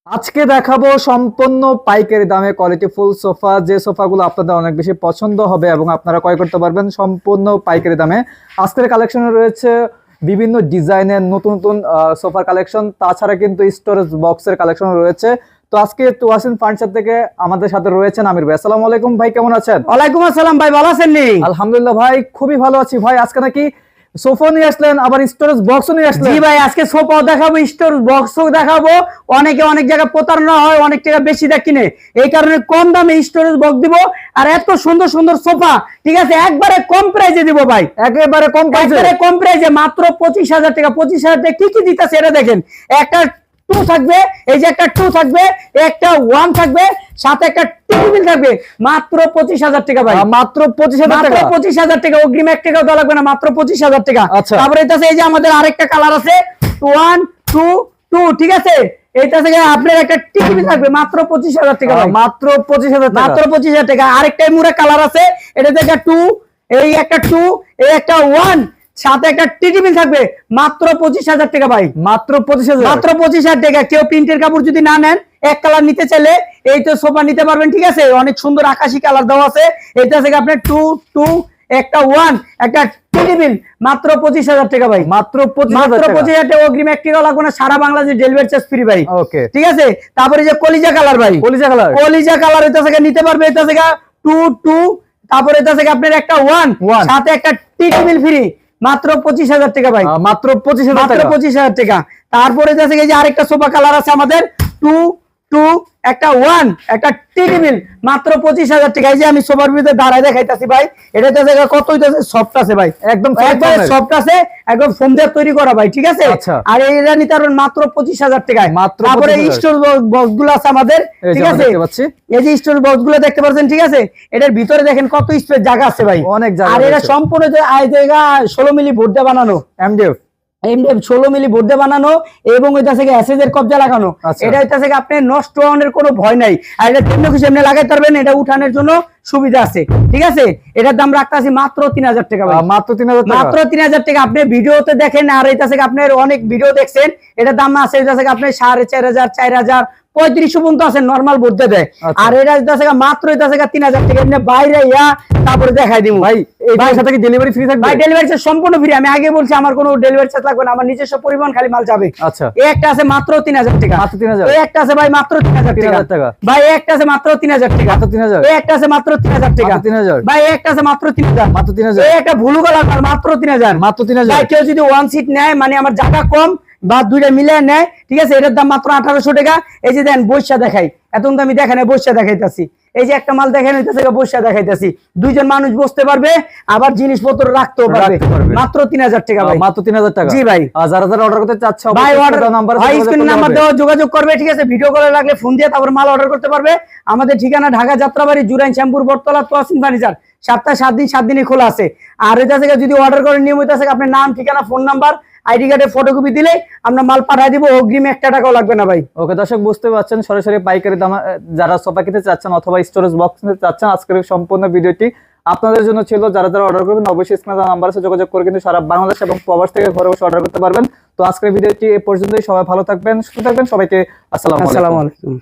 আজকে দেখাবো সম্পূর্ণ পাইকারি দামে কোয়ালিটিফুল সোফা, যে সোফাগুলো আপনাদের অনেক বেশি পছন্দ হবে এবং আপনারা ক্রয় করতে পারবেন সম্পূর্ণ পাইকারি দামে। আজকের কালেকশনে রয়েছে বিভিন্ন ডিজাইনের নতুন নতুন সোফার কালেকশন, তাছাড়া কিন্তু স্টোরেজ বক্সের কালেকশন রয়েছে। তো আজকে ওয়াসিন ফার্নিচার থেকে আমাদের সাথে রয়েছেন আমির ভাই। আসসালামু আলাইকুম ভাই, কেমন আছেন? ওয়ালাইকুম আসসালাম ভাই, ভালো আছেন নি? আলহামদুলিল্লাহ ভাই, খুবই ভালো আছি ভাই। আজকে নাকি সোফা নিয়ে আসলেন, আবার স্টোরেজ বক্সও নিয়ে আসলেন? জি ভাই, আজকে সোফাও দেখাবো, স্টোরেজ বক্সও দেখাবো। অনেকে অনেক জায়গায় প্রতারণা হয়, অনেক টাকা বেশি দেয় কিনে, এই কারণে কম দামে স্টোরেজ বক্স দিব। আর এত সুন্দর সুন্দর সোফা, ঠিক আছে, একবারে কম প্রাইসে দিব ভাই, একেবারে কম প্রাইসে, একবারে কম প্রাইসে, মাত্র 25,000 টাকা। 25,000 টাকা কি কি দিতেছে এটা দেখেন। একটা টু থাকবে, এই যে একটা টু থাকবে, একটা ওয়ান থাকবে, সাথে একটা টেবিল থাকবে, মাত্র 25,000 টাকা ভাই। মাত্র 25,000 টাকা, 25,000 টাকা, অগ্রিম 1 টাকাও দেওয়া লাগবে না, মাত্র 25,000 টাকা। আচ্ছা, তারপরে এটা এই যে আমাদের আরেকটা কালার আছে 1 2 2, ঠিক আছে, এইটা থেকে আপনার একটা টেবিল থাকবে, মাত্র 25,000 টাকা ভাই, মাত্র 25,000 টাকা, মাত্র 25,000 টাকা। আরেকটা মুরা কালার আছে, এটা থেকে 2, এই একটা 2, এই একটা 1, সাথে একটা টেবিল থাকবে, মাত্র 25,000 টাকা ভাই, মাত্র 25,000, মাত্র 25,000 টাকা। কেউ প্রিন্টের কাপড় যদি না নেন, এক কালার নিতে চাইলে এই তো সোফা নিতে পারবেন, ঠিক আছে, অনেক সুন্দর আকাশি কালার দেওয়া আছে। এটা থেকে আপনার 2 2, একটা 1, একটা টেবিল, মাত্র 25,000 টাকা ভাই, মাত্র 25,000 টাকা। 25,000 টাকা, অগ্রিম 1 টাকা লাগবে না, সারা বাংলাদেশে ডেলিভারি চার্জ ফ্রি ভাই। ওকে, ঠিক আছে। তারপরে যে কলিজা কালার ভাই, কলিজা কালার, কলিজা কালার এটা থেকে নিতে পারবে। এটা থেকে 2 2, তারপরে এটা থেকে আপনার একটা 1, সাথে একটা টেবিল ফ্রি, মাত্র 25,000 টাকা ভাই, মাত্র 25,000 টাকা, 25,000 টাকা। তারপরে দেখে যে আরেকটা সোফা কালার আছে আমাদের 2 2, একটা 1, একটা টেবিল, মাত্র 25,000 টাকা। এই যে আমি সোফার ভিতরে দাঁড়ায় দেখাইতাছি ভাই, এটাতে জায়গা কত হইতাছে, সফট আছে ভাই, একদম সফট আছে, একদম ফোম দিয়ে তৈরি করা ভাই, ঠিক আছে। আচ্ছা। আর এইটা নিতে পারবেন মাত্র 25,000 টাকায়। মাত্র তারপরে স্টোর বক্স গুলো আছে আমাদের, ঠিক আছে, এই যে স্টোর বক্স গুলো দেখতে পাচ্ছেন, ঠিক আছে, এটার ভিতরে দেখেন কত স্পেস জায়গা আছে ভাই, অনেক জায়গা। আর এটা সম্পূর্ণ জায়গা 16 মিলি বোর্ড দিয়ে বানানো, এমডিএফ 16 মিলি বোর্ড দিয়ে বানানো, এবং এটা থেকে এসএস এর কবজা লাগানো। এটা থেকে আপনি নষ্ট হওয়ার কোনো ভয় নাই। আর এটা তেমনি খুশি এমনি লাগাইতে পারবেন, এটা উঠানোর জন্য সুবিধা আছে, ঠিক আছে। এটার দাম রাখতেছি মাত্র 3,000 টাকা ভাই, মাত্র 3,000 টাকা, মাত্র 3,000 টাকা। আপনি ভিডিওতে দেখেন, আর এটা থেকে আপনার অনেক ভিডিও দেখছেন, এটার দাম আছে এটা থেকে আপনি 4,500 4,000 3500 পর্যন্ত আছে, নরমাল বোর্ডে দেয়। আর এটা মাত্র 3,000 টাকা। এমনি বাইরে ইয়া তারপরে দেখাই দিব ভাই। এই সাথে কি ডেলিভারি ফ্রি থাকবে? ভাই ডেলিভারি চার্জ সম্পূর্ণ ফ্রি। আমি আগে বলছি আমার কোনো ডেলিভারি চার্জ লাগবে না, আমার নিজস্ব পরিবহন খালি মাল যাবে। আচ্ছা, এই একটা আছে মাত্র 3,000 টাকা, মাত্র 3,000, এই একটা আছে ভাই মাত্র 3,000 টাকা ভাই, এই একটা আছে মাত্র 3,000 টাকা, মাত্র 3,000, এই একটা আছে মাত্র 3,000 টাকা 3,000 ভাই, এই একটা আছে মাত্র 3,000, মাত্র 3,000, এই একটা ব্লু কালার মাত্র 3,000, মাত্র 3,000 ভাই। কেউ যদি ওয়ান সিট নেয়, মানে আমার জায়গা কম বা দুইটা মিলে নেয়, ঠিক আছে, এটার দাম মাত্র 1,800 টাকা। এই যে দেন বৈশা দেখাই, এত আমি দেখেন বৈশা দেখাইতেছি, এই যে একটা মাল দেখেন বৈশা দেখাইতেছি, দুইজন মানুষ বসতে পারবে, আবার জিনিসপত্র রাখতেও পারবে, মাত্র 3,000 টাকা ভাই, মাত্র 3,000 টাকা। জি ভাই, যারা যারা অর্ডার করতে চাচ্ছে ভাই অর্ডার নাম্বার দেওয়া যোগাযোগ করবে, ঠিক আছে, ভিডিও কলে লাগলে ফোন দিয়ে তারপর মাল অর্ডার করতে পারবে। আমাদের ঠিকানা ঢাকা যাত্রাবাড়ি, জুরাইন, শ্যামপুর, বটতলা, ওয়াসিন ফার্নিচার, সপ্তাহে 7 দিন 7 দিনই খোলা আছে। আর এটা থেকে যদি অর্ডার করেন নিয়মিত আছে, আপনার নাম, ঠিকানা, ফোন নাম্বার, আইডি কার্ডের ফটোকপি দিলে আমরা মাল পাঠিয়ে দিব, অগ্রিম 1 টাকাও লাগবে না ভাই। ওকে দর্শক, বুঝতে পারছেন সরাসরি পাইকারি দামে যারা সোফা কিনতে চাচ্ছেন অথবা স্টোরেজ বক্স নিতে চাচ্ছেন, আজকের সম্পূর্ণ ভিডিওটি আপনাদের জন্য ছিল। যারা যারা অর্ডার করবেন অবশ্যই স্ক্রিনে দেওয়া নাম্বারে যোগাযোগ করে কিন্তু সারা বাংলাদেশ এবং প্রবাস থেকে ঘরে বসে অর্ডার করতে পারবেন। তো আজকের ভিডিওটি এ পর্যন্তই। সবাই ভালো থাকবেন, সুস্থ থাকবেন, সবাইকে আসসালামু আলাইকুম।